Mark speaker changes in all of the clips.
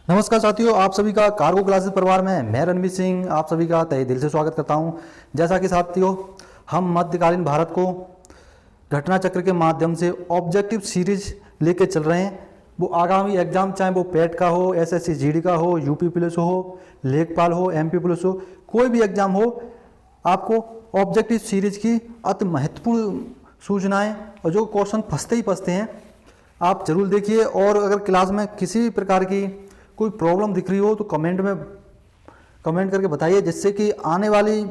Speaker 1: नमस्कार साथियों, आप सभी का कार्गो क्लासेस परिवार में मैं रणवीर सिंह आप सभी का तहे दिल से स्वागत करता हूं। जैसा कि साथियों, हम मध्यकालीन भारत को घटना चक्र के माध्यम से ऑब्जेक्टिव सीरीज लेके चल रहे हैं। वो आगामी एग्जाम, चाहे वो पेट का हो, एसएससी जीडी का हो, यूपी पुलिस हो, लेखपाल हो, एमपी पुलिस हो, कोई भी एग्जाम हो, आपको ऑब्जेक्टिव सीरीज की अति महत्वपूर्ण सूचनाएं और जो क्वेश्चन फंसते ही फंसते हैं आप जरूर देखिए। और अगर क्लास में किसी भी प्रकार की कोई प्रॉब्लम दिख रही हो तो कमेंट करके बताइए, जिससे कि आगे वाली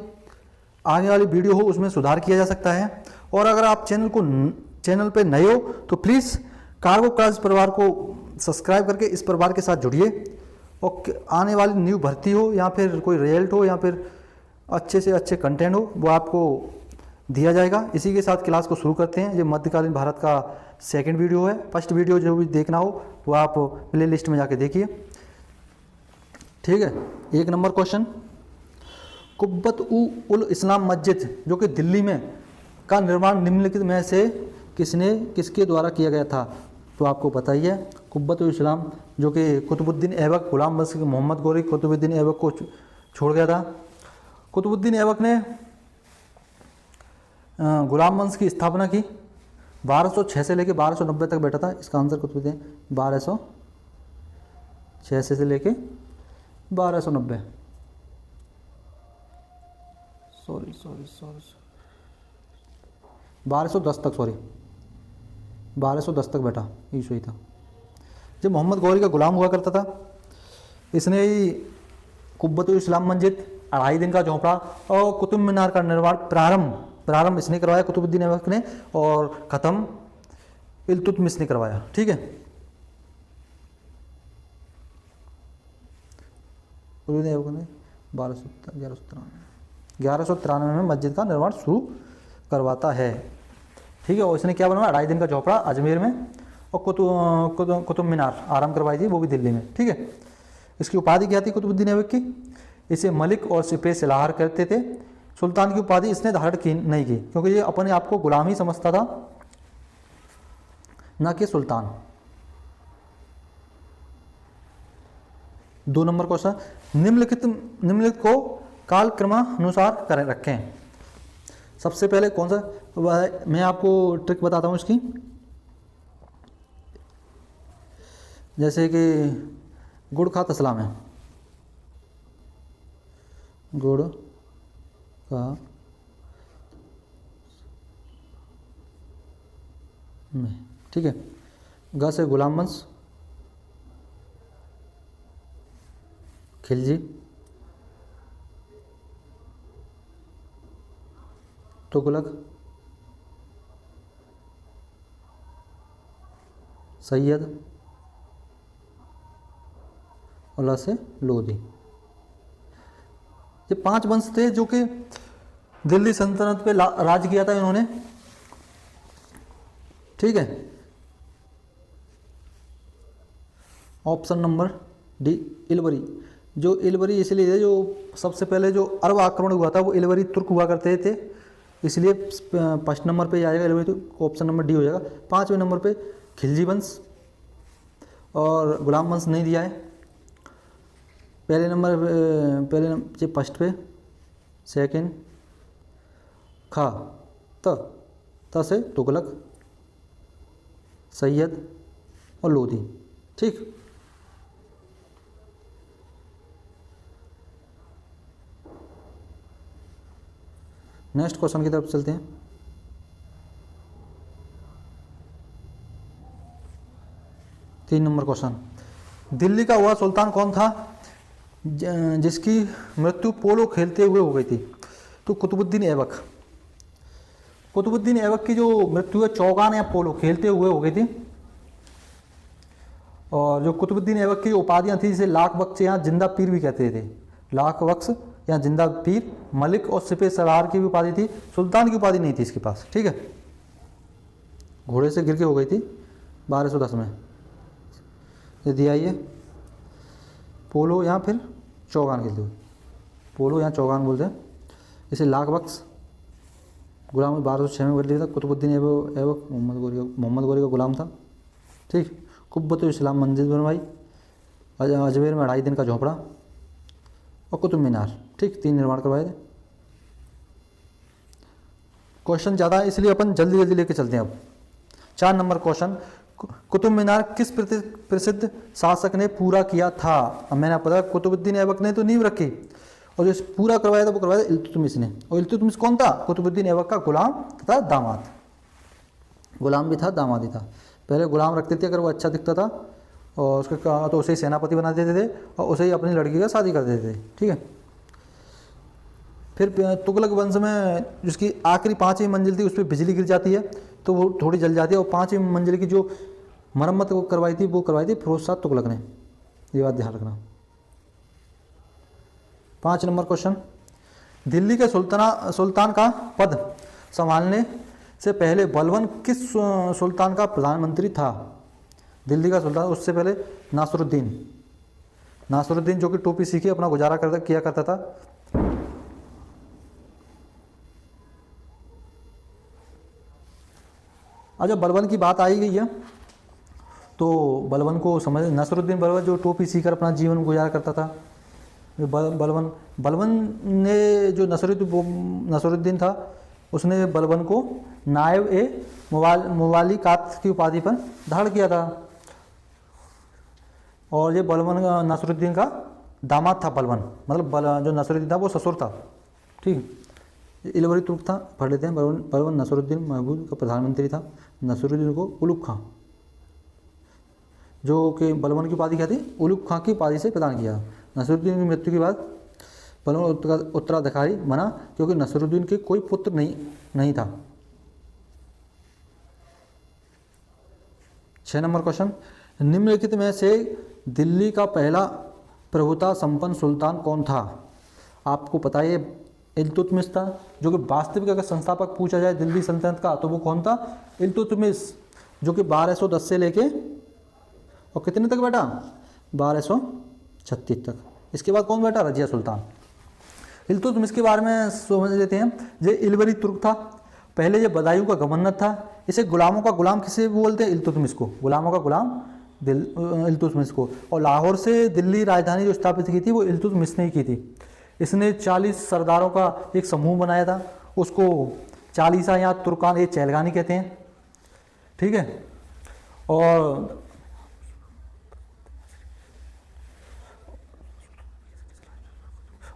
Speaker 1: वीडियो हो उसमें सुधार किया जा सकता है। और अगर आप चैनल पे नए हो तो प्लीज़ कार्गो क्लास परिवार को सब्सक्राइब करके इस परिवार के साथ जुड़िए। और आने वाली न्यू भर्ती हो या फिर कोई रिजल्ट हो या फिर अच्छे से अच्छे कंटेंट हो, वो आपको दिया जाएगा। इसी के साथ क्लास को शुरू करते हैं। ये मध्यकालीन भारत का सेकंड वीडियो है। फर्स्ट वीडियो जो भी देखना हो वो आप प्ले लिस्ट में जाके देखिए, ठीक है। 1 नंबर क्वेश्चन, कुब्बत उल इस्लाम मस्जिद जो कि दिल्ली में का निर्माण निम्नलिखित में से किसके द्वारा किया गया था? तो आपको बताइए, कुब्बत उल इस्लाम जो कि कुतुबुद्दीन ऐबक, गुलाम बख्श मोहम्मद गौरी कुतुबुद्दीन ऐबक को छोड़ गया था। कुतुबुद्दीन ऐबक ने गुलाम वंश की स्थापना की। 1206 से लेकर 1290 तक बैठा था। इसका आंसर कुतुबुद्दीन 1206 से लेके 1290 सॉरी 1210 तक 1210 तक बैठा, ईसो ही था। जब मोहम्मद गौरी का गुलाम हुआ करता था, इसने ही कुब्बतुल इस्लाम मस्जिद, 2.5 दिन का झोंपड़ा और कुतुब मीनार का निर्माण प्रारंभ इसने करवाया, कुतुबुद्दीन ऐबक ने, और ख़त्म इल्तुतमिश ने करवाया, ठीक है। कुतुबुद्दीन ऐबक ने 1193 में मस्जिद का निर्माण शुरू करवाता है, ठीक है। और इसने क्या बनवाया? 2.5 दिन का झोपड़ा अजमेर में, और कुतुब मीनार आराम करवाई थी, वो भी दिल्ली में, ठीक है। इसकी उपाधि क्या थी कुतुबुद्दीन ऐबक की? इसे मलिक और सिपह सलाहर करते थे। सुल्तान की उपाधि इसने धारण नहीं की, क्योंकि ये अपने आप को गुलाम ही समझता था, ना कि सुल्तान। 2 नंबर क्वेश्चन, निम्नलिखित को कालक्रमानुसार करें रखें। सबसे पहले कौन सा? मैं आपको ट्रिक बताता हूँ इसकी। जैसे कि गुड़ खा तसला में, गुड़ का में, ठीक है। ग से गुलाम वंश, खिलजी, तुगलक, सैयद, और ला से लोधी। ये 5 वंश थे जो कि दिल्ली सल्तनत पे राज किया था इन्होंने, ठीक है। ऑप्शन नंबर डी, इलवरी। जो इलवरी इसलिए है, जो सबसे पहले जो अरब आक्रमण हुआ था वो इलवरी तुर्क हुआ करते थे, इसलिए फर्स्ट नंबर पे आएगा इलवरी, तो ऑप्शन नंबर डी हो जाएगा। 5वें नंबर पे खिलजी वंश और गुलाम वंश नहीं दिया है। पहले नंबर फर्स्ट पे, सेकंड खा त से तुगलक, सैयद और लोधी, ठीक। नेक्स्ट क्वेश्चन की तरफ चलते हैं। तीन नंबर क्वेश्चन, दिल्ली का वह सुल्तान कौन था जिसकी मृत्यु पोलो खेलते हुए हो गई थी? तो कुतुबुद्दीन ऐबक। कुतुबुद्दीन ऐबक की जो मृत्यु है चौगान या पोलो खेलते हुए हो गई थी। और जो कुतुबुद्दीन ऐबक की उपाधियां थी, जिसे लाख बख्श या जिंदा पीर भी कहते थे, लाख बख्श या जिंदा पीर, मलिक और सिपह सलार की भी उपाधि थी। सुल्तान की उपाधि नहीं थी इसके पास, ठीक है। घोड़े से गिर के हो गई थी 1210 में। ये दिया ये पोलो या फिर चौगान खेलते हुए, पोलो या चौगान बोलते हैं इसे। लाख बख्श गुलाम 1206 में कर दिया था। कुतुबुद्दीन ऐबक मोहम्मद गौरी का गुलाम था, ठीक। कुब्बतुल इस्लाम मस्जिद बनवाई अजमेर में 2.5 दिन का झोपड़ा और कुतुब मीनार। ठीक, 3 निर्माण करवाए थे। क्वेश्चन ज़्यादा है इसलिए अपन जल्दी जल्दी लेके चलते हैं। अब 4 नंबर क्वेश्चन, कुतुब मीनार किस प्रसिद्ध शासक ने पूरा किया था? अब मैंने आपको बताया कुतुबुद्दीन ऐबक ने तो नींव रखी और जो पूरा करवाया था वो करवाया था इल्तुतमिश ने। और इल्तुतमिश कौन था? कुतुबुद्दीन ऐबक का गुलाम तथा दामाद। गुलाम भी था, दामाद ही था। पहले गुलाम रखते थे, अगर वो अच्छा दिखता था और उसका तो उसे ही सेनापति बना देते थे और उसे ही अपनी लड़की का शादी कर देते थे। ठीक है। फिर तुगलक वंश में जिसकी आखिरी 5वीं मंजिल थी उस पर बिजली गिर जाती है तो वो थोड़ी जल जाती है, और 5वीं मंजिल की जो मरम्मत वो करवाई थी फिरोज शाह तुगलक ने। ये बात ध्यान रखना। 5 नंबर क्वेश्चन, दिल्ली के सुल्तान का पद संभालने से पहले बलबन किस सुल्तान का प्रधानमंत्री था? दिल्ली का सुल्तान, उससे पहले नासरुद्दीन जो कि टोपी सीखे अपना गुजारा किया करता था। अब जब बलबन की बात आई गई है तो बलबन को समझ, नसरुद्दीन बलबन जो टोपी सीकर अपना जीवन गुजारा करता था, बलबन ने जो नसरुद्दीन था उसने बलबन को नायब ए मुवालिकात की उपाधि पर धारण किया था। और ये बलबन नसरुद्दीन का दामाद था। बलबन मतलब जो नसरुद्दीन था वो ससुर था। ठीक, इलवरी तुर्क था, पढ़ लेते हैं। बलबन नसरुद्दीन महमूद का प्रधानमंत्री था। नसरुद्दीन को उलुग खां, जो कि बलबन की उपाधि क्या थी? उलुग खां की उपाधि से प्रदान किया। नसरुद्दीन की मृत्यु के बाद बलबन उत्तराधिकारी बना क्योंकि नसरुद्दीन के कोई पुत्र नहीं था। 6 नंबर क्वेश्चन, निम्नलिखित में से दिल्ली का पहला प्रभुता संपन्न सुल्तान कौन था? आपको पता है इल्तुतमिश था, जो कि वास्तविक अगर संस्थापक पूछा जाए दिल्ली सल्तनत का तो वो कौन था? इल्तुतमिश, जो कि 1210 से लेके और कितने तक बैठा? 1236 तक। इसके बाद कौन बैठा? रजिया सुल्तान। इल्तुतमिश के बारे में समझ लेते हैं। ये इलवरी तुर्क था, पहले ये बदायूं का गवर्नर था। इसे गुलामों का गुलाम किसे बोलते हैं? इल्तुतमिश को। गुलामों का गुलाम इल्तुतमिश को। और लाहौर से दिल्ली राजधानी जो स्थापित की थी वो इल्तुतमिश ने ही की थी। इसने 40 सरदारों का एक समूह बनाया था, उसको चालीसा या तुर्कान ए चहलगानी कहते हैं। ठीक है। और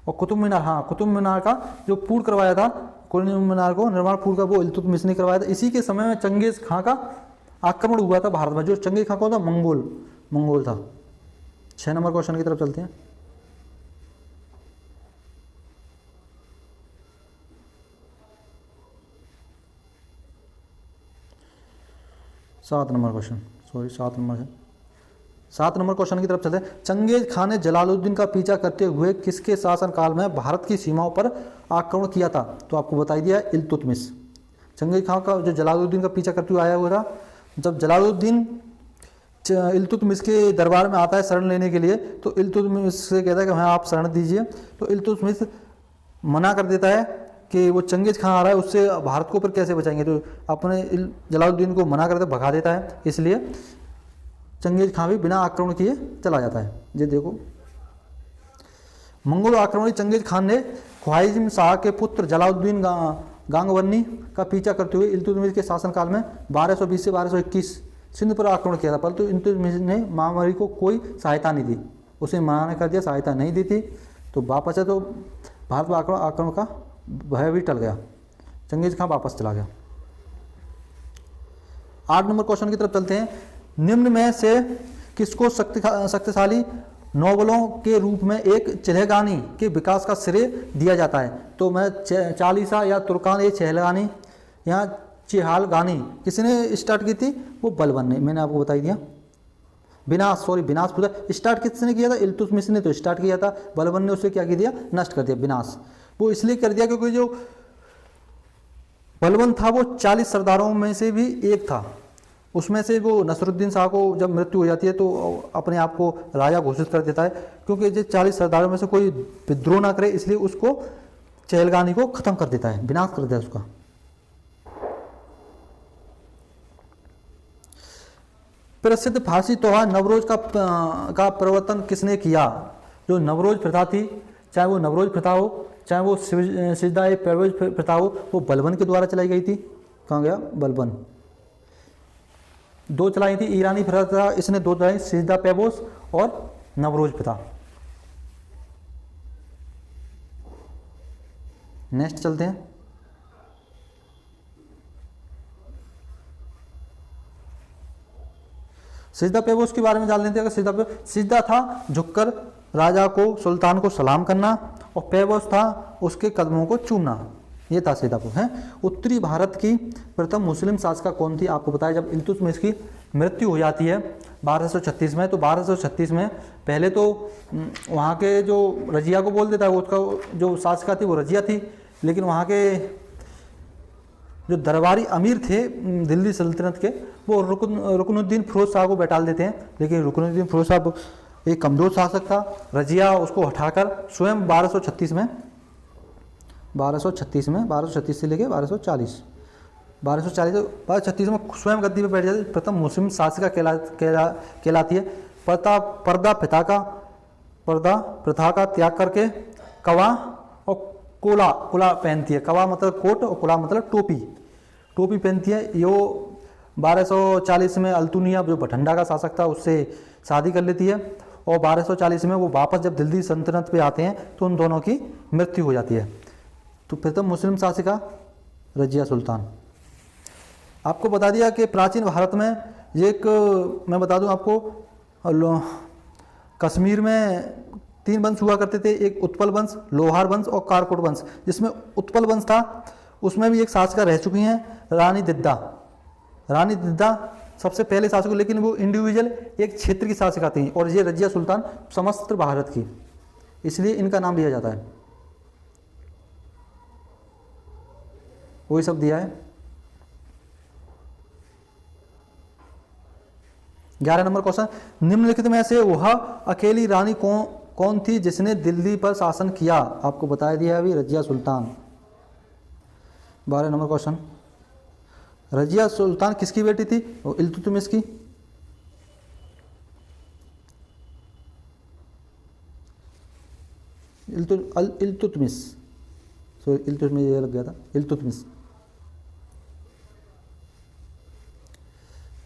Speaker 1: कुतुब मीनार, हाँ कुतुब मीनार का जो पूर्ण करवाया था, कुतुब मीनार को निर्माण पूर्ण का वो इल्तुतमिश ने करवाया था। इसी के समय में चंगेज खां का आक्रमण हुआ था भारत में। जो चंगेज खां कौन था? मंगोल था। 6 नंबर क्वेश्चन की तरफ चलते हैं। सात नंबर क्वेश्चन की तरफ चलते हैं। चंगेज खान ने जलालुद्दीन का पीछा करते हुए किसके शासनकाल में भारत की सीमाओं पर आक्रमण किया था? तो आपको बताई दिया इल्तुतमिश। चंगेज खान का जो जलालुद्दीन का पीछा करते हुए आया हुआ था, जब जलालुद्दीन इल्तुतमिश के दरबार में आता है शरण लेने के लिए, तो इल्तुतमिश से कहता है कि हाँ आप शरण दीजिए। तो इल्तुतमिश मना कर देता है कि वो चंगेज खान आ रहा है, उससे भारत को ऊपर कैसे बचाएंगे। तो अपने जलालुद्दीन को मना करते भगा देता है। इसलिए चंगेज खान भी बिना आक्रमण किए चला जाता है। ये देखो, मंगोल आक्रमणी चंगेज खान ने ख्वारिज़्म शाह के पुत्र जलालुद्दीन गांगवनी का पीछा करते हुए इल्तुतमिश के शासनकाल में 1220 से 1221 सिंध पर आक्रमण किया था, परंतु इल्तुतमिश ने महामारी को कोई सहायता नहीं दी। उसे मना कर दिया, सहायता नहीं दी थी। तो वापस है, तो भारत पर आक्रमण का भय भी टल गया। चंगेज खान वापस चला गया। 8 नंबर क्वेश्चन की तरफ चलते हैं। निम्न में से किसको शक्तिशाली नोबलों के रूप में एक चहलगानी के विकास का श्रेय दिया जाता है? तो मैं चालीसा या तुर्कान ए चहलगानी या चेहालगानी किसने स्टार्ट की थी? वो बलबन ने। मैंने आपको बता दिया। विनाश पूरा स्टार्ट किसने किया था? इल्तुतमिश ने तो स्टार्ट किया था। बलबन ने उसे क्या किया दिया? नष्ट कर दिया, विनाश। वो इसलिए कर दिया क्योंकि जो बलबन था वो 40 सरदारों में से भी एक था। उसमें से वो नसरुद्दीन शाह को जब मृत्यु हो जाती है तो अपने आप को राजा घोषित कर देता है, क्योंकि जो 40 सरदारों में से कोई विद्रोह ना करे, इसलिए उसको चहलगानी को खत्म कर देता है, विनाश कर देता है उसका। प्रसिद्ध फारसी त्योहार नवरोज का प्रवर्तन किसने किया? जो नवरोज प्रथा थी, चाहे वो नवरोज प्रथा हो, चाहे वो सिजदा परवेज प्रथा हो, वो बलबन के द्वारा चलाई गई थी। कहाँ गया? बलबन। दो चलाई थी ईरानी प्रथा, इसने दो चलाई, सिजदा पेबोस और नवरोज प्रथा। नेक्स्ट चलते हैं। सिजदा पेबोस के बारे में जान लेते हैं। सिजदा था झुककर राजा को, सुल्तान को सलाम करना, और पेबोस था उसके कदमों को चूमना। ये था सिजदा पेबोस। है उत्तरी भारत की प्रथम मुस्लिम शासिका कौन थी? आपको बताया जब इल्तुतमिश की मृत्यु हो जाती है 1236 में, तो 1236 में पहले तो वहाँ के जो रजिया को बोल देता है, उसका जो शासिका थी वो रजिया थी, लेकिन वहाँ के जो दरबारी अमीर थे दिल्ली सल्तनत के, वो रुकनुद्दीन फिरोज शाह को बैठाल देते हैं। लेकिन रुकनुद्दीन फिरोज शाह एक कमजोर शासक था, रजिया उसको हटाकर स्वयं 1236 में से लेके 1236 में स्वयं गद्दी पर बैठ जाती, प्रथम मुस्लिम शासिका कहलाती है। पर्दा प्रथा का त्याग करके कवा और कोला पहनती है। कवा मतलब कोट और कोला मतलब टोपी पहनती है। यो 1240 में अल्तुनिया जो बठंडा का शासक था उससे शादी कर लेती है, और 1240 में वो वापस जब दिल्ली सल्तनत पे आते हैं तो उन दोनों की मृत्यु हो जाती है। तो प्रथम मुस्लिम शासिका रजिया सुल्तान। आपको बता दिया कि प्राचीन भारत में एक, मैं बता दूं आपको, कश्मीर में 3 वंश हुआ करते थे, एक उत्पल वंश, लोहार वंश और कारकोट वंश। जिसमें उत्पल वंश था उसमें भी एक शासिका रह चुकी हैं, रानी दिद्दा सबसे पहले शासक, लेकिन वो इंडिविजुअल एक क्षेत्र की शासिका थी, और ये रजिया सुल्तान समस्त भारत की, इसलिए इनका नाम लिया जाता है। वही सब दिया है। 11 नंबर क्वेश्चन, निम्नलिखित में से वह अकेली रानी कौन थी जिसने दिल्ली पर शासन किया? आपको बताया दिया है अभी, रजिया सुल्तान। 12 नंबर क्वेश्चन, रजिया सुल्तान किसकी बेटी थी? वो इल्तुतमिश की। इल्तुतमिश, सॉरी इल्तुतमिश ये लग गया था, इल्तुतमिश।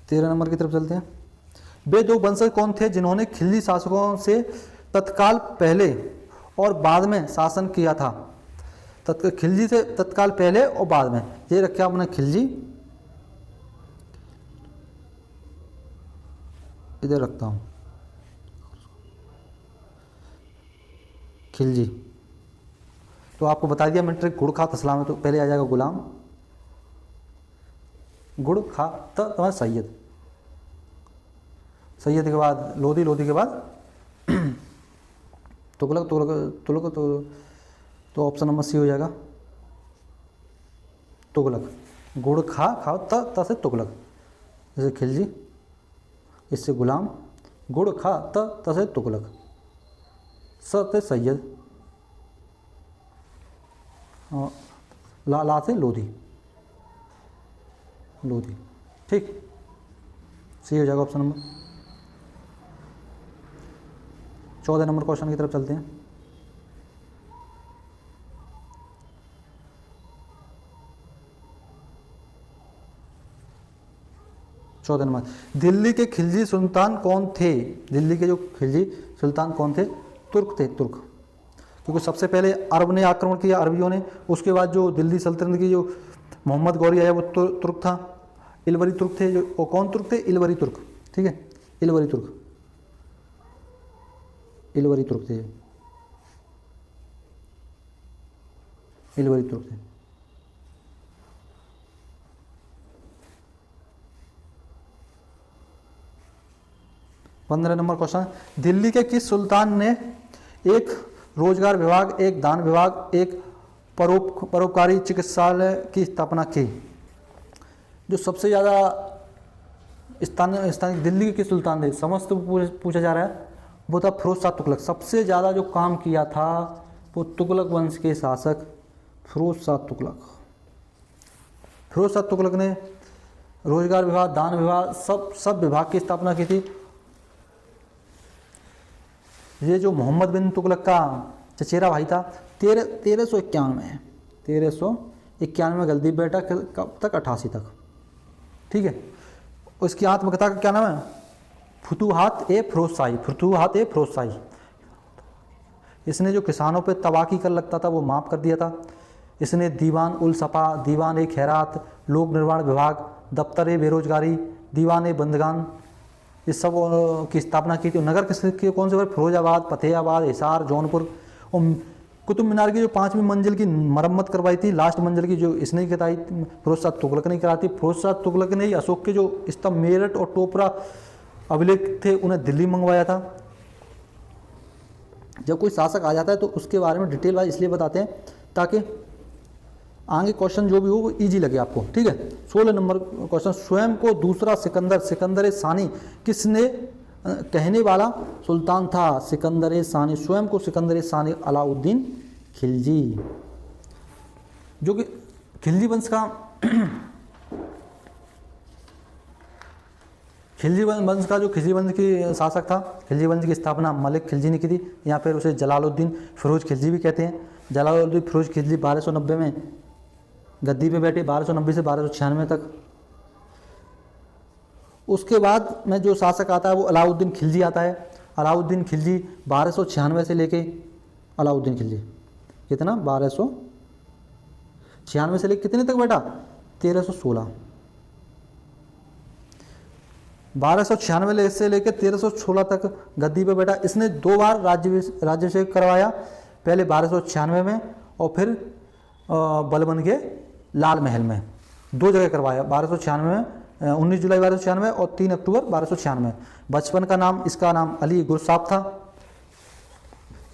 Speaker 1: 13 नंबर की तरफ चलते हैं। वे दो वंशज कौन थे जिन्होंने खिलजी शासकों से तत्काल पहले और बाद में शासन किया था? खिलजी से तत्काल पहले और बाद में, ये रखा आपने खिलजी, इधर रखता हूं खिलजी। तो आपको बता दिया मैंने, गुड़ खा तसला में तो पहले आ जाएगा गुलाम, गुड़ खा तो सैयद, सैयद के बाद लोधी, लोधी के बाद तुगलक तो ऑप्शन नंबर सी हो जाएगा, तुगलक। गुड़ खा खाओ त से तुगलक, जैसे खिलजी, इससे गुलाम, गुड़ खा त से तुगलक, स से सैयद, ला से लोधी, ठीक, सी हो जाएगा ऑप्शन नंबर। 14 नंबर क्वेश्चन की तरफ चलते हैं। दिल्ली के खिलजी सुल्तान कौन थे? दिल्ली के जो खिलजी सुल्तान कौन थे? तुर्क थे, तुर्क। क्योंकि सबसे पहले अरब ने आक्रमण किया, अरबियों ने, उसके बाद जो दिल्ली सल्तनत की जो मोहम्मद गौरी आया वो तुर्क था, इलवरी तुर्क थे। जो वो कौन तुर्क थे? इलवरी तुर्क, ठीक है, इलवरी तुर्क थे। 15 नंबर क्वेश्चन, दिल्ली के किस सुल्तान ने एक रोजगार विभाग, एक दान विभाग, एक परोपकारी चिकित्सालय की स्थापना की? जो सबसे ज़्यादा स्थानीय दिल्ली के किस सुल्तान ने, समस्त पूछा जा रहा है, वो था फिरोज शाह तुगलक। सबसे ज़्यादा जो काम किया था वो तुगलक वंश के शासक फिरोज शाह तुगलक ने रोजगार विभाग, दान विभाग, सब विभाग की स्थापना की थी। ये जो मोहम्मद बिन तुगलक का चचेरा भाई था 1391 में, 1391 में गलदीब बैठा, कब तक? 88 तक। ठीक है। उसकी आत्मकथा का क्या नाम है? फुतूहात ए फिरोजशाही, फुतूहात ए फिरोजशाही। इसने जो किसानों पे तबाही कर लगता था वो माफ़ कर दिया था। इसने दीवान उल सपा, दीवान ए खैरात, लोक निर्माण विभाग, दफ्तर ए बेरोजगारी, दीवान ए बंदगान, इस सब की स्थापना की थी। नगर के कौन से? फिरोजाबाद, फतेहाबाद, हिसार, जौनपुर। और कुतुब मीनार की जो 5वीं मंजिल की मरम्मत करवाई थी, लास्ट मंजिल की, जो इसने कराई, फिरोज शाह तुगलक ने कराई थी। फिरोज शाह तुगलक ने ही अशोक के जो स्तंभ मेरठ और टोपरा अभिलेख थे उन्हें दिल्ली मंगवाया था। जब कोई शासक आ जाता है तो उसके बारे में डिटेल वाइज इसलिए बताते हैं ताकि आगे क्वेश्चन जो भी हो वो इजी लगे आपको। ठीक है। 16 नंबर क्वेश्चन, स्वयं को दूसरा सिकंदर सानी किसने कहने वाला सुल्तान था? सिकंदर सानी, स्वयं को सिकंदर सानी अलाउद्दीन खिलजी, जो कि खिलजी वंश का खिलजी वंश की शासक था। खिलजी वंश की स्थापना मलिक खिलजी ने की थी, या फिर उसे जलालुद्दीन फिरोज खिलजी भी कहते हैं। जलालुद्दीन फिरोज खिलजी 1290 में गद्दी पे बैठे, 1290 से 1296 तक। उसके बाद में जो शासक आता है वो अलाउद्दीन खिलजी आता है। अलाउद्दीन खिलजी 1296 से लेके अलाउद्दीन खिलजी कितना 1296 से लेके कितने तक बैठा? 1316। 1296 से लेकर 1316 तक गद्दी पे बैठा। इसने 2 बार राज्याभिषेक करवाया, पहले 1296 में और फिर बलबन के लाल महल में 2 जगह करवाया। 1296 में 19 जुलाई 1296 और 3 अक्टूबर 1296। बचपन का नाम, इसका नाम अली गुरसाब था।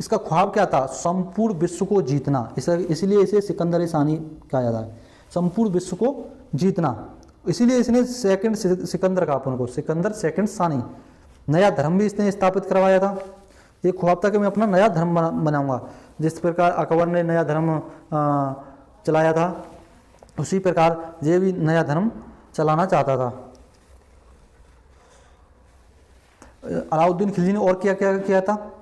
Speaker 1: इसका ख्वाब क्या था? संपूर्ण विश्व को जीतना, इसलिए इसे सिकंदर सानी कहा जाता है, संपूर्ण विश्व को जीतना। इसीलिए इसने सेकंड सिकंदर का अपन को सिकंदर सेकंड सानी। नया धर्म भी इसने स्थापित करवाया था। ये ख्वाब था कि मैं अपना नया धर्म बनाऊंगा। जिस प्रकार अकबर ने नया धर्म चलाया था उसी प्रकार ये भी नया धर्म चलाना चाहता था। अलाउद्दीन खिलजी ने और क्या क्या किया था?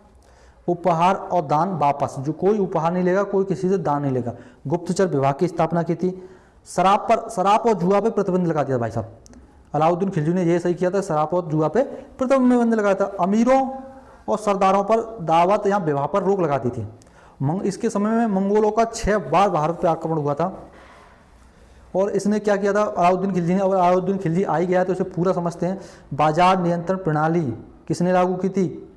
Speaker 1: उपहार और दान वापस, जो कोई उपहार नहीं लेगा, कोई किसी से दान नहीं लेगा। गुप्तचर विभाग की स्थापना की थी। शराब और जुआ पे प्रतिबंध लगा दिया भाई साहब। अलाउद्दीन खिलजी ने ये सही किया था, शराब और जुआ पे प्रतिबंध लगाया था। अमीरों और सरदारों पर दावत या विवाह पर रोक लगा दी थी। इसके समय में मंगोलों का 6 बार भारत पे आक्रमण हुआ था। और इसने क्या किया था अलाउद्दीन खिलजी ने? और अलाउद्दीन खिलजी आ ही गया तो इसे पूरा समझते हैं। बाजार नियंत्रण प्रणाली किसने लागू की थी?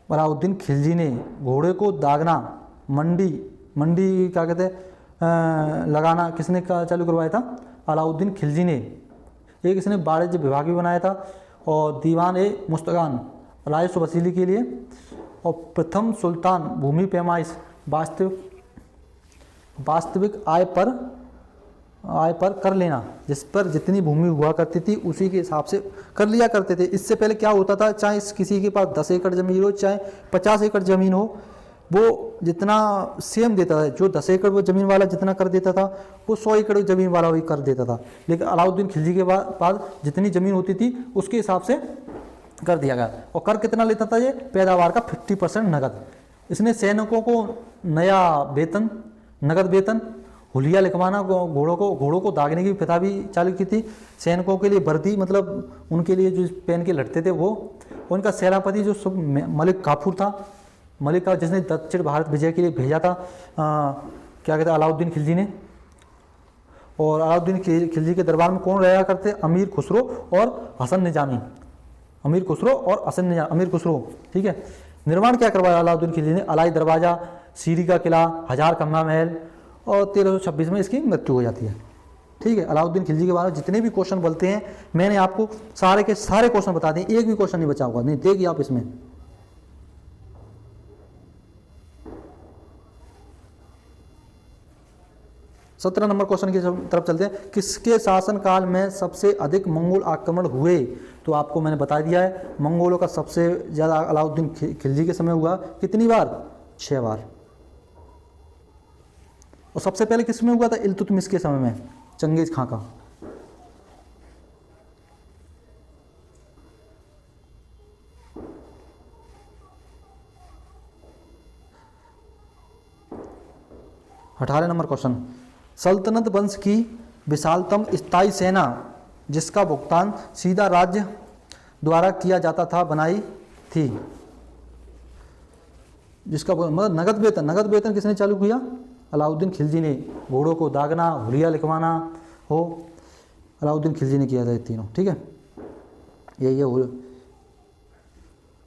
Speaker 1: अलाउद्दीन खिलजी ने। घोड़े को दागना, मंडी क्या कहते हैं लगाना किसने चालू करवाया था? अलाउद्दीन खिलजी ने। एक इसने वाणिज्य विभाग भी बनाया था। और दीवान ए मुस्तगान राजस्व वसूली के लिए। और प्रथम सुल्तान भूमि पैमाइश, वास्तविक आय पर कर लेना, जिस पर जितनी भूमि हुआ करती थी उसी के हिसाब से कर लिया करते थे। इससे पहले क्या होता था, चाहे किसी के पास 10 एकड़ ज़मीन हो चाहे 50 एकड़ ज़मीन हो, वो जितना सेम देता था। जो 10 एकड़ वो ज़मीन वाला जितना कर देता था वो 100 एकड़ ज़मीन वाला भी कर देता था। लेकिन अलाउद्दीन खिलजी के पास जितनी ज़मीन होती थी उसके हिसाब से कर दिया गया। और कर कितना लेता था? ये पैदावार का 50% नगद। इसने सैनिकों को नया वेतन, नगद वेतन, हुलिया लिखवाना, घोड़ों को दागने की प्रथा भी चालू की थी। सैनिकों के लिए वर्दी, मतलब उनके लिए जो पहन के लड़ते थे वो। उनका सेनापति जो मलिक काफूर था, मलिक का जिसने दक्षिण भारत विजय के लिए भेजा था क्या कहते हैं अलाउद्दीन खिलजी ने। और अलाउद्दीन खिलजी के दरबार में कौन रहा करते? अमीर खुसरो और हसन निजामी। अमीर खुसरो, ठीक है। निर्माण क्या करवाया अलाउद्दीन खिलजी ने? अलाई दरवाज़ा, सीरी का किला, हजार खम्भा महल। और 1326 में इसकी मृत्यु हो जाती है। ठीक है। अलाउद्दीन खिलजी के बारे में जितने भी क्वेश्चन बोलते हैं मैंने आपको सारे के सारे क्वेश्चन बता दिए, एक भी क्वेश्चन नहीं बचा होगा, नहीं देखिए आप इसमें। सत्रह नंबर क्वेश्चन की तरफ चलते हैं। किसके शासनकाल में सबसे अधिक मंगोल आक्रमण हुए? तो आपको मैंने बता दिया है, मंगोलों का सबसे ज़्यादा अलाउद्दीन खिलजी के समय हुआ। कितनी बार? 6 बार। और सबसे पहले किस में हुआ था? इल्तुतमिश के समय में, चंगेज खां का। 18 नंबर क्वेश्चन, सल्तनत वंश की विशालतम स्थायी सेना जिसका भुगतान सीधा राज्य द्वारा किया जाता था बनाई थी। जिसका मतलब नगद वेतन किसने चालू किया? अलाउद्दीन खिलजी ने। घोड़ों को दागना, हुलिया लिखवाना हो, अलाउद्दीन खिलजी ने किया था ये तीनों। ठीक है, यही है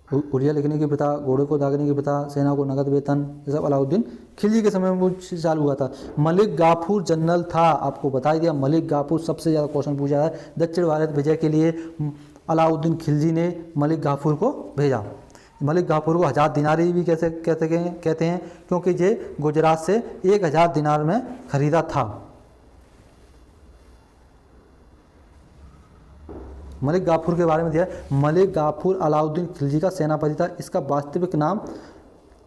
Speaker 1: हुलिया लिखने के पिता, घोड़ों को दागने के पिता, सेना को नगद वेतन, ये सब अलाउद्दीन खिलजी के समय में वो चालू हुआ था। मलिक गाफूर जनरल था, आपको बता ही दिया। मलिक गाफूर सबसे ज़्यादा क्वेश्चन पूछा है। दक्षिण भारत विजय के लिए अलाउद्दीन खिलजी ने मलिक गाफूर को भेजा। मलिक गाफूर को 1000 दिनारी भी कैसे कहते हैं क्योंकि ये गुजरात से 1000 दिनार में खरीदा था। मलिक गाफूर के बारे में दिया है, मलिक गाफूर अलाउद्दीन खिलजी का सेनापति था। इसका वास्तविक नाम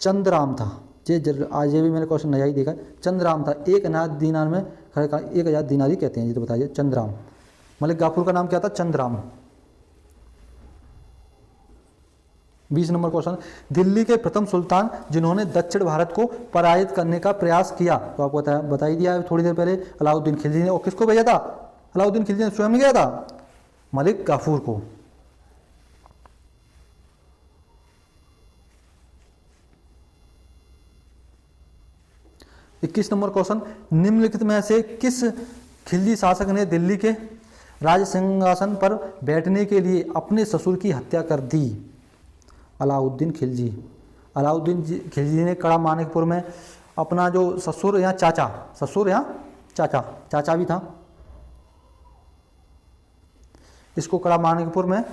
Speaker 1: चंद्रराम था। आज ये भी मैंने क्वेश्चन नया ही देखा, चंद्रराम था। 1000 दिनार में 1000 दिनारी कहते हैं जी, तो बताइए चंद्रराम। मलिक गाफूर का नाम क्या था? चंद्रराम। 20 नंबर क्वेश्चन, दिल्ली के प्रथम सुल्तान जिन्होंने दक्षिण भारत को पराजित करने का प्रयास किया, तो आपको बता ही दिया है थोड़ी देर पहले, अलाउद्दीन खिलजी ने। और किसको भेजा था? अलाउद्दीन खिलजी ने स्वयं गया था, मलिक गाफूर को। इक्कीस नंबर क्वेश्चन, निम्नलिखित में से किस खिलजी शासक ने दिल्ली के राज सिंहासन पर बैठने के लिए अपने ससुर की हत्या कर दी? अलाउद्दीन खिलजी। अलाउद्दीन खिलजी ने कड़ा मानिकपुर में अपना जो ससुर या चाचा भी था, इसको कड़ा मानिकपुर में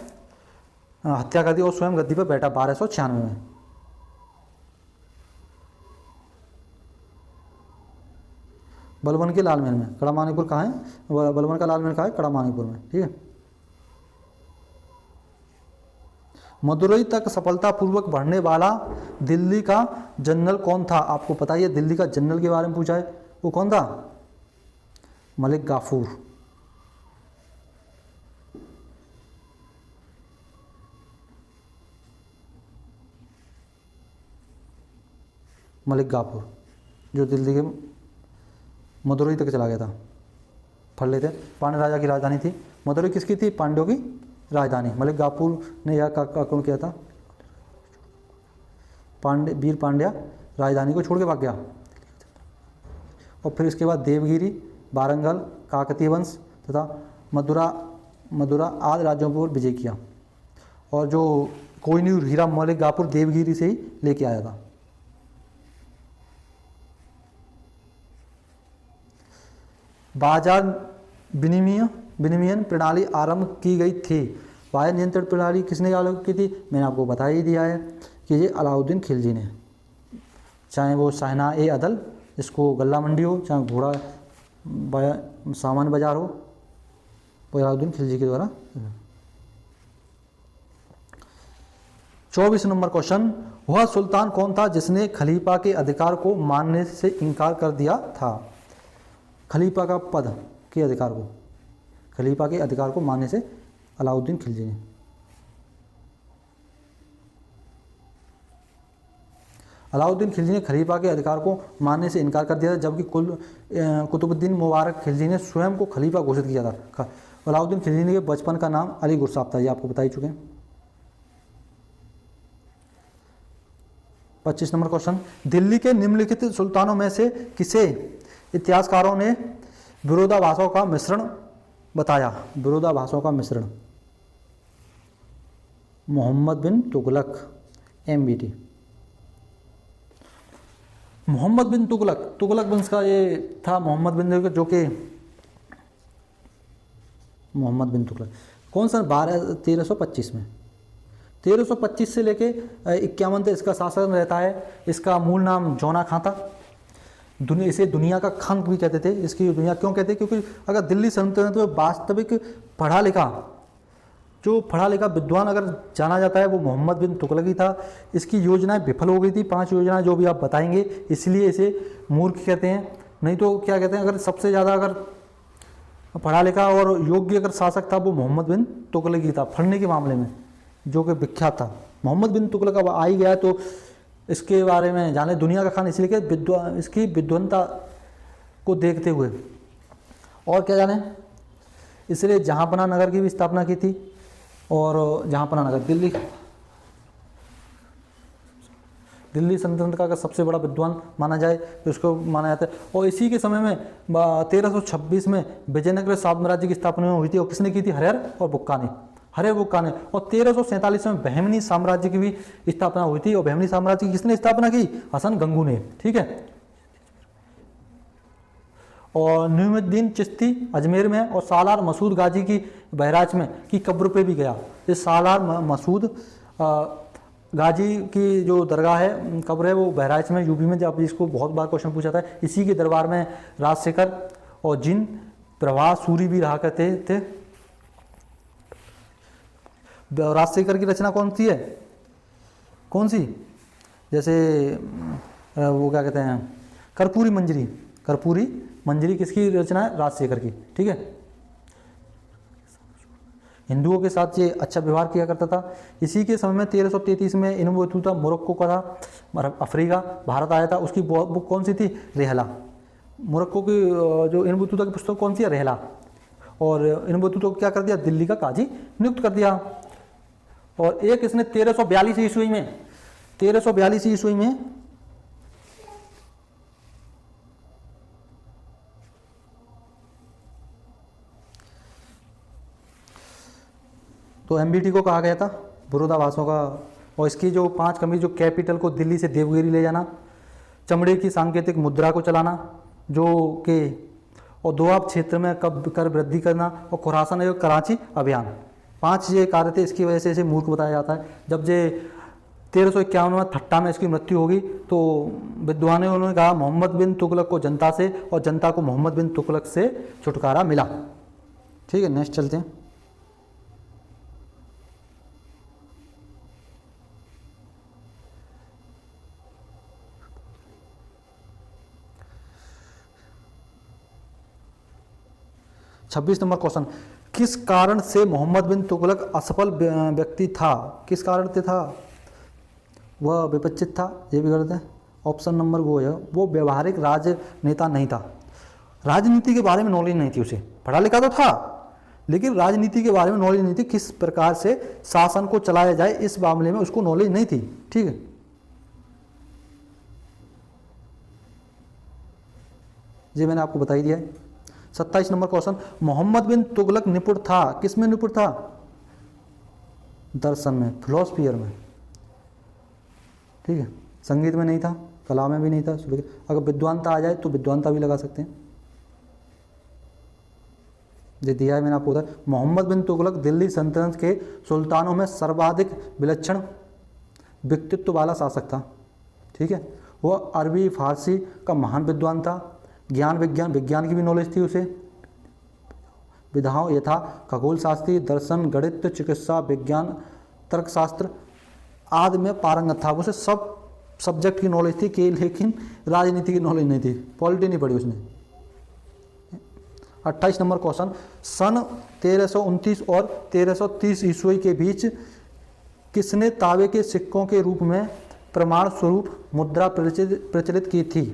Speaker 1: हत्या कर दी और स्वयं गद्दी पर बैठा 1296 में। बलबन के लाल महल में। कड़ा मानिकपुर कहाँ है? बलबन का लाल महल कहाँ है? कड़ा मानिकपुर में। ठीक है। मदुरई तक सफलतापूर्वक बढ़ने वाला दिल्ली का जनरल कौन था? आपको पता ही है, दिल्ली का जनरल के बारे में पूछा है, वो कौन था? मलिक गाफूर। मलिक गाफूर जो दिल्ली के मदुरई तक चला गया था। पढ़ लेते। पांड्य राजा की राजधानी थी मदुरई। किसकी थी? पांड्यों की राजधानी। मलिक गाफूर ने यह कौन किया था? वीर पांड्या राजधानी को छोड़ के भाग गया। और फिर इसके बाद देवगिरी, वारंगल, काकतीय वंश तथा मदुरा आदि राज्यों पर विजय किया। और जो कोहिनूर हीरा मलिक गाफूर देवगिरी से ही लेके आया था। बाजार विनिमयन प्रणाली आरंभ की गई थी। बाजार नियंत्रण प्रणाली किसने आरंभ की थी? मैंने आपको बता ही दिया है कि ये अलाउद्दीन खिलजी ने। चाहे वो शाहना ए अदल, इसको गल्ला मंडी हो, चाहे घोड़ा सामान बाजार हो, वो अलाउद्दीन खिलजी के द्वारा। 24 नंबर क्वेश्चन, वह सुल्तान कौन था जिसने खलीफा के अधिकार को मानने से इनकार कर दिया था? खलीफा का पद के अधिकार को, खलीफा के अधिकार को मानने से अलाउद्दीन खिलजी ने। अलाउद्दीन खिलजी ने खलीफा के अधिकार को मानने से इनकार कर दिया था, जबकि कुतुबुद्दीन मुबारक खिलजी ने स्वयं को खलीफा घोषित किया था। अलाउद्दीन खिलजी के बचपन का नाम अली गुरसाब था, ये आपको बता ही चुके हैं। 25 नंबर क्वेश्चन, दिल्ली के निम्नलिखित सुल्तानों में से किसे इतिहासकारों ने विरोधाभासों का मिश्रण बताया? विरोधाभासों का मिश्रण। मोहम्मद बिन तुगलक, MBT। मोहम्मद बिन तुगलक वंश का ये था मोहम्मद बिन तुगलक, जो कि मोहम्मद बिन तुगलक कौन सा? 1325 में। 1325 से लेके 51 तक इसका शासन रहता है। इसका मूल नाम जौना खां था। इसे दुनिया का खान भी कहते थे। इसकी दुनिया क्यों कहते हैं? क्योंकि अगर दिल्ली सल्तनत में वास्तविक पढ़ा लिखा विद्वान अगर जाना जाता है वो मोहम्मद बिन तुगलक ही था। इसकी योजनाएं विफल हो गई थी, 5 योजनाएं, जो भी आप बताएंगे, इसलिए इसे मूर्ख कहते हैं। नहीं तो क्या कहते हैं, अगर सबसे ज़्यादा अगर पढ़ा लिखा और योग्य अगर शासक था वो मोहम्मद बिन तुगलक ही था पढ़ने के मामले में, जो कि विख्यात था। मोहम्मद बिन तुगलक अब आ ही गया तो इसके बारे में जाने। दुनिया का खान इसलिए कि इसकी विद्वता को देखते हुए। और क्या जाने, इसलिए जहाँपनाह नगर की भी स्थापना की थी, और जहाँपनाह नगर दिल्ली सल्तनत का अगर सबसे बड़ा विद्वान माना जाए तो उसको माना जाता है। और इसी के समय में 1326 में विजयनगर साम्राज्य की स्थापना हुई थी, और किसने की थी? हरिहर और बुक्का ने, और 1347 में बहमनी साम्राज्य की भी स्थापना हुई थी, और बहमनी साम्राज्य की किसने स्थापना की? हसन गंगू ने, ठीक है। और निजामुद्दीन चिश्ती अजमेर में, और सालार मसूद गाजी की बहराइच में की कब्र पे भी गया। इस सालार मसूद गाजी की जो दरगाह है, कब्र है, वो बहराइच में, यूपी में। जब इसको बहुत बार क्वेश्चन पूछा था। इसी के दरबार में राजशेखर और जिन प्रभा सूरी भी रहा करते थे। राजशेखर की रचना कौन सी है? कौन सी? जैसे वो क्या कहते हैं, कर्पूरी मंजरी किसकी रचना है? राजशेखर की, ठीक है। हिंदुओं के साथ ये अच्छा व्यवहार किया करता था। इसी के समय में 1333 में इब्न बतूता मोरक्को का था, अफ्रीका भारत आया था। उसकी बुक कौन सी थी? रेहला। मोरक्को की जो इब्न बतूता की पुस्तक कौन सी है? रेहला। और इब्न बतूता को क्या कर दिया? दिल्ली का काजी नियुक्त कर दिया। और एक इसने 1342 ईस्वी में तो एमबीटी को कहा गया था, विरोधाभासों का। और इसकी जो 5 कमी, जो कैपिटल को दिल्ली से देवगिरी ले जाना, चमड़े की सांकेतिक मुद्रा को चलाना, जो कि और दोआब क्षेत्र में कर वृद्धि करना, और खुरासान एवं कराची अभियान, 5 ये कार्य थे। इसकी वजह से इसे मूर्ख बताया जाता है। जब ये 1351 में ठट्टा में इसकी मृत्यु होगी, तो विद्वानों उन्होंने कहा मोहम्मद बिन तुगलक को जनता से, और जनता को मोहम्मद बिन तुगलक से छुटकारा मिला। ठीक है, नेक्स्ट चलते हैं। छब्बीस नंबर क्वेश्चन, किस कारण से मोहम्मद बिन तुगलक असफल व्यक्ति था? किस कारण से था? वह विपचित था, ये भी गलत है। ऑप्शन नंबर वो है, वो व्यवहारिक राजनेता नहीं था। राजनीति के बारे में नॉलेज नहीं थी उसे, पढ़ा लिखा तो था लेकिन राजनीति के बारे में नॉलेज नहीं थी। किस प्रकार से शासन को चलाया जाए इस मामले में उसको नॉलेज नहीं थी, ठीक है। ये मैंने आपको बता ही दिया है। 27 नंबर क्वेश्चन, मोहम्मद बिन तुगलक निपुण था, किस में निपुण था? दर्शन में, फिलोसफियर में, ठीक है। संगीत में नहीं था, कला में भी नहीं था। अगर विद्वानता आ जाए तो विद्वानता भी लगा सकते हैं। ये दिया है मैंने आपको बताया। मोहम्मद बिन तुगलक दिल्ली सल्तनत के सुल्तानों में सर्वाधिक विलक्षण व्यक्तित्व वाला शासक था, ठीक है। वह अरबी फारसी का महान विद्वान था। ज्ञान विज्ञान की भी नॉलेज थी उसे। विधाओं यथा खगोल शास्त्री, दर्शन, गणित, चिकित्सा विज्ञान, तर्कशास्त्र आदि में पारंगत था। उसे सब सब्जेक्ट की नॉलेज थी कि लेकिन राजनीति की नॉलेज नहीं थी, पॉलिटी नहीं पढ़ी उसने। 28 नंबर क्वेश्चन, सन 1329 और 1330 ईस्वी के बीच किसने तांबे के सिक्कों के रूप में प्रमाण स्वरूप मुद्रा प्रचलित की थी?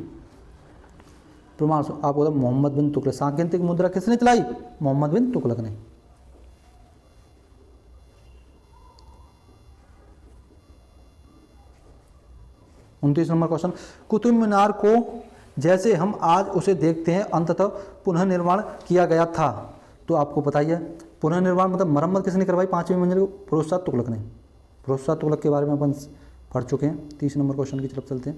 Speaker 1: प्रमाण आप बोला मोहम्मद बिन तुगलक। सांकेतिक मुद्रा किसने चलाई? मोहम्मद बिन तुगलक ने। उनतीस नंबर क्वेश्चन, कुतुब मीनार को जैसे हम आज उसे देखते हैं अंततः पुनर्निर्माण किया गया था, तो आपको बताइए पुनर्निर्माण मतलब मरम्मत किसने करवाई 5वीं मंजिल को? फिरोज शाह तुगलक ने। फिरोज शाह तुगलक के बारे में अपन पढ़ चुके हैं। 30 नंबर क्वेश्चन की तरफ चलते हैं।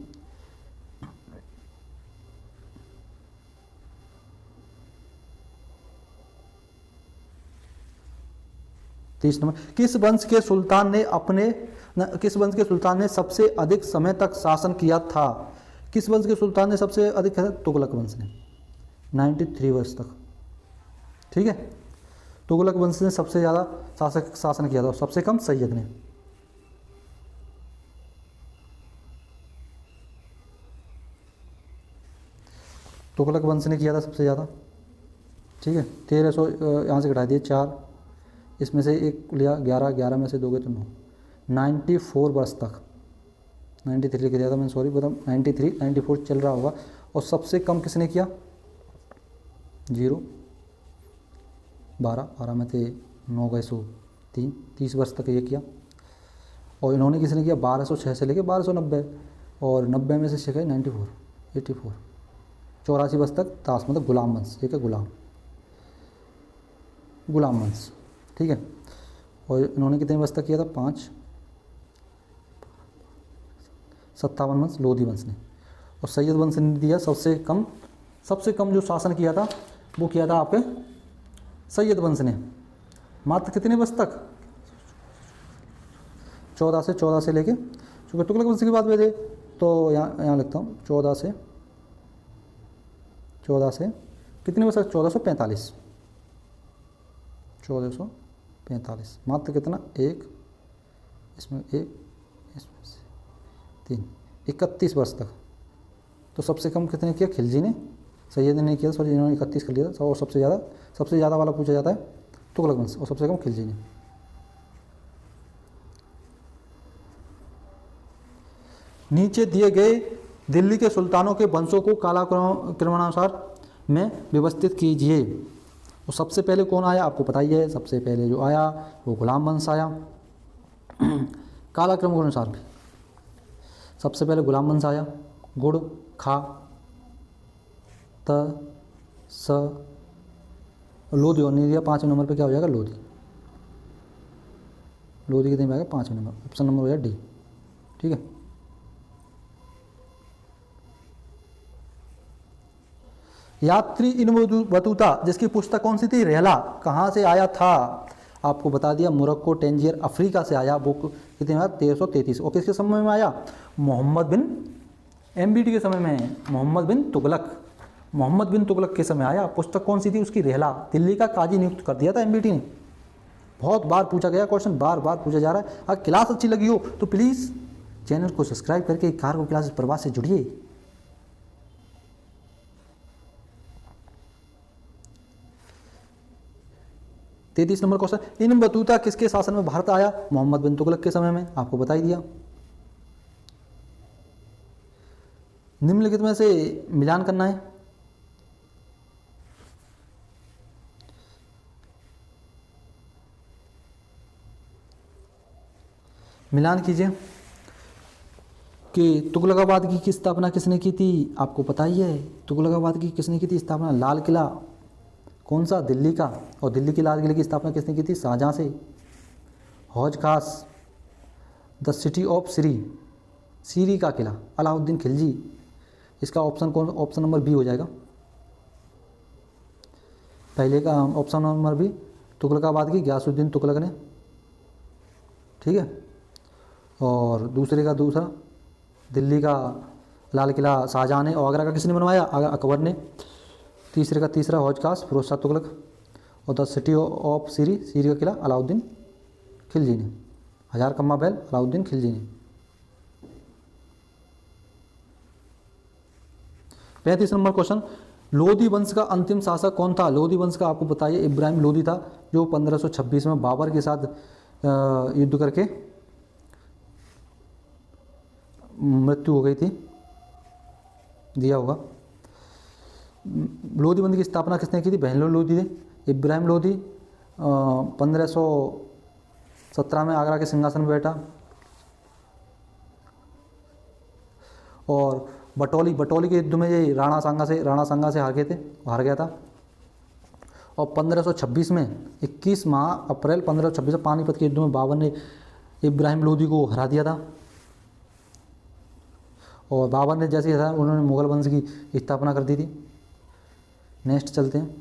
Speaker 1: किस वंश के सुल्तान ने सबसे अधिक समय तक शासन किया था? किस वंश के सुल्तान ने सबसे अधिक? तुगलक वंश ने, 93 वर्ष तक, ठीक है। तुगलक वंश ने सबसे ज़्यादा शासन किया था, सबसे कम सैयद ने। तुगलक वंश ने किया था सबसे ज़्यादा, ठीक है। 1300 यहाँ से घटा दिए 4, इसमें से एक लिया 11 में से दोगे तो 9, 94 वर्ष तक। 93 लिख दिया था मैंने, सॉरी, मतलब 93 94 चल रहा होगा। और सबसे कम किसने किया? 0 12 12 में थे 9 गए 103, 30 वर्ष तक ये किया। और इन्होंने किसने किया 1206 से लेके 1290, और 90 में से 6 गए 94 84, 84 वर्ष तक दास मतलब गुलाम वंश, ठीक है, गुलाम वंश, ठीक है। और इन्होंने कितने वर्ष तक किया था 5 57 वंश लोधी वंश ने। और सैयद वंश ने दिया सबसे कम जो शासन किया था वो किया था आपके सैयद वंश ने, मात्र कितने वर्ष तक 14 से लेके, चूँकि तुगलक वंश की बात में थे तो यहाँ लिखता हूँ 14 से कितने वर्ष तक 1445, मात्र कितना 1 इसमें 3 31 वर्ष तक। तो सबसे कम कितने किया खिलजी ने, सैयद ने नहीं किया, सॉरी इन्होंने 31 कर लिया था। और सबसे ज़्यादा वाला पूछा जाता है तुगलक वंश, और सबसे कम खिलजी ने। नीचे दिए गए दिल्ली के सुल्तानों के वंशों को कालक्रमानुसार में व्यवस्थित कीजिए। और सबसे पहले कौन आया आपको पता ही है, सबसे पहले जो आया वो गुलाम वंश आया कालक्रम के अनुसार भी। सबसे पहले गुलाम वंश आया, गुड़ खा त स लोधी, और नहीं दिया 5वें नंबर पे क्या हो जाएगा लोधी कितने में आएगा 5वें नंबर, ऑप्शन नंबर हो जाएगा डी, ठीक है। यात्री इन बतूता जिसकी पुस्तक कौन सी थी रहला, कहाँ से आया था आपको बता दिया, मोरक्को टेंजियर अफ्रीका से आया। वो कितने में 1333, और किसके समय में आया मोहम्मद बिन MBT के समय में, मोहम्मद बिन तुगलक के समय आया। पुस्तक कौन सी थी उसकी रहला, दिल्ली का काजी नियुक्त कर दिया था MBT ने। बहुत बार पूछा गया क्वेश्चन, बार पूछा जा रहा है। अगर क्लास अच्छी लगी हो तो प्लीज़ चैनल को सब्सक्राइब करके कार्गो क्लासेस प्रवास से जुड़िए। तैतीस नंबर क्वेश्चन, इन बतूता किसके शासन में भारत आया, मोहम्मद बिन तुगलक के समय में, आपको बता ही दिया। निम्नलिखित में से मिलान करना है। मिलान कीजिए कि तुगलकाबाद की स्थापना किसने की थी, आपको पता ही है। तुगलकाबाद की किसने की थी स्थापना, लाल किला कौन सा, दिल्ली का। और दिल्ली के लाल किले की स्थापना किसने की थी, शाहजहां से। हौज खास, द सिटी ऑफ सीरी का किला, अलाउद्दीन खिलजी। इसका ऑप्शन ऑप्शन नंबर बी हो जाएगा। पहले का ऑप्शन नंबर बी तुगलकाबाद की गयासुद्दीन तुगलक ने, ठीक है। और दूसरे का दूसरा दिल्ली का लाल किला शाहजहां ने, और आगरा का किसने बनवाया, अकबर ने। तीसरे का तीसरा हौज खास फिरोज शाह तुगलक, और द सिटी ऑफ सीरी का किला अलाउद्दीन खिलजी ने। हजार कम्मा बैल अलाउद्दीन खिलजी ने। 35 नंबर क्वेश्चन, लोधी वंश का अंतिम शासक कौन था। लोधी वंश का आपको बताइए इब्राहिम लोधी था, जो 1526 में बाबर के साथ युद्ध करके मृत्यु हो गई थी, दिया होगा। लोधी वंश की स्थापना किसने की थी, बहलोल लोधी ने। इब्राहिम लोधी 1517 में आगरा के सिंहासन पर बैठा। और बटौली के युद्ध में ये राणा सांगा से हार गया था। और 1526 में 21 अप्रैल 1526 पानीपत के युद्ध में बाबर ने इब्राहिम लोधी को हरा दिया था। और बाबर ने जैसे ही हराया उन्होंने मुगल वंश की स्थापना कर दी थी। नेक्स्ट चलते हैं।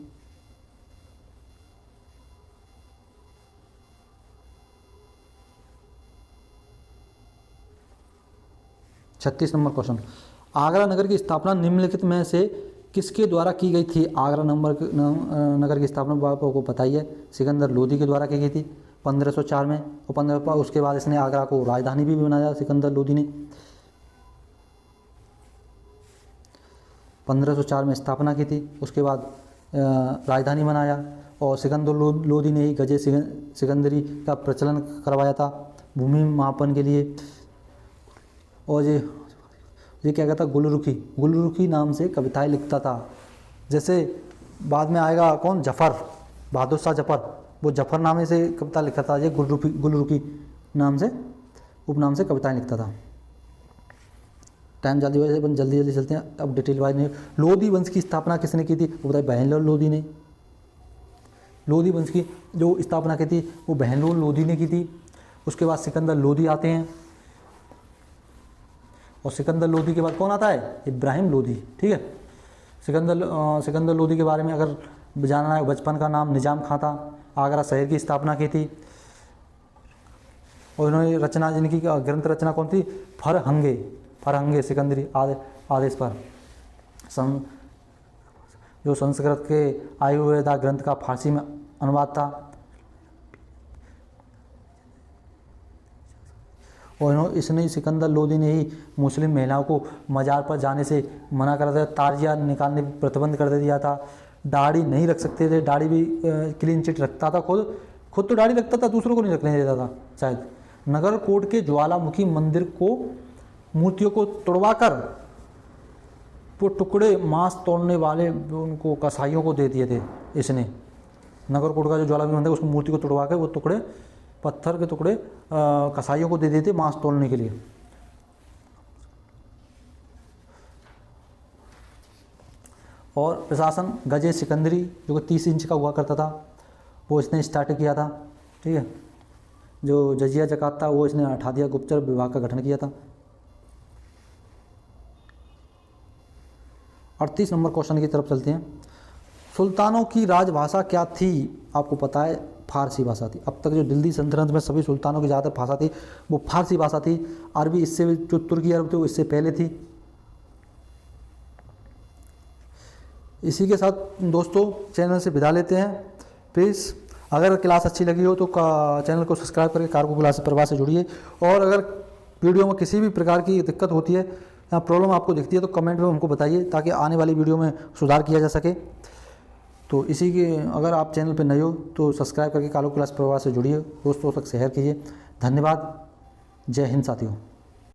Speaker 1: छत्तीस नंबर क्वेश्चन, आगरा नगर की स्थापना निम्नलिखित में से किसके द्वारा की गई थी। आगरा नगर की स्थापना आपको बताइए सिकंदर लोधी के द्वारा की गई थी 1504 में। और उसके बाद इसने आगरा को राजधानी भी बनाया सिकंदर लोधी ने। 1504 में स्थापना की थी, उसके बाद राजधानी बनाया। और सिकंदर लोधी ने ही गजे सिकंदरी का प्रचलन करवाया था भूमि मापन के लिए। और ये क्या कहता, गुलरुखी नाम से कविताएं लिखता था। जैसे बाद में आएगा कौन, जफ़र, बहादुर शाह जफ़र। वो जफ़र नामे से कविता लिखता था, ये गुलरुखी नाम से, उपनाम से कविताएं लिखता था। टाइम जल्दी वजह से अपन जल्दी चलते हैं, अब डिटेल वाइज नहीं। लोधी वंश की स्थापना किसने की थी, वो बताइए बहनलाल लोधी ने। लोधी वंश की जो स्थापना की थी वो बहनलाल लोधी ने की थी। उसके बाद सिकंदर लोधी आते हैं, और सिकंदर लोधी के बाद कौन आता है, इब्राहिम लोधी। ठीक है, सिकंदर लोधी के बारे में अगर जानना है, बचपन का नाम निजाम खां था, आगरा शहर की स्थापना की थी, और इन्होंने रचना, जिनकी ग्रंथ रचना कौन थी, फरहंगे सिकंदरी आदेश पर, जो संस्कृत के आयुर्वेदा ग्रंथ का फारसी में अनुवाद था। और इसने, सिकंदर लोधी ने ही मुस्लिम महिलाओं को मज़ार पर जाने से मना कर दिया, ताजिया निकालने पर प्रतिबंध कर दिया था। दाढ़ी नहीं रख सकते थे, दाढ़ी भी क्लीन चिट रखता था, खुद तो दाढ़ी रखता था, दूसरों को नहीं रखने देता था शायद। नगर कोट के ज्वालामुखी मंदिर को मूर्तियों को तोड़वाकर वो टुकड़े मांस तोड़ने वाले उनको कसाईयों को दे दिए थे इसने। नगर कोट का जो ज्वालामुखी मंदिर, उसको मूर्ति को तोड़वा के वो टुकड़े, पत्थर के टुकड़े कसाईयों को दे दिए थे मांस तोड़ने के लिए। और प्रशासन गजे सिकंदरी जो कि 30 इंच का हुआ करता था, वो इसने स्टार्ट किया था। ठीक है, जो जजिया जकात था वो इसने हटा दिया, गुप्तचर विभाग का गठन किया था। 38 नंबर क्वेश्चन की तरफ चलते हैं। सुल्तानों की राजभाषा क्या थी, आपको पता है फारसी भाषा थी। अब तक जो दिल्ली सल्तनत में सभी सुल्तानों की ज़्यादातर भाषा थी वो फारसी भाषा थी। अरबी इससे, जो तुर्की अरब थे वो इससे पहले थी। इसी के साथ दोस्तों चैनल से विदा लेते हैं। प्लीज़ अगर क्लास अच्छी लगी हो तो चैनल को सब्सक्राइब करके कार्गो क्लास परिवार से जुड़िए। और अगर वीडियो में किसी भी प्रकार की दिक्कत होती है या प्रॉब्लम आपको दिखती है तो कमेंट में हमको बताइए, ताकि आने वाली वीडियो में सुधार किया जा सके। तो इसी के, अगर आप चैनल पर नए हो तो सब्सक्राइब करके कार्गो क्लास परिवार से जुड़िए, दोस्तों तक शेयर कीजिए। धन्यवाद। जय हिंद साथियों।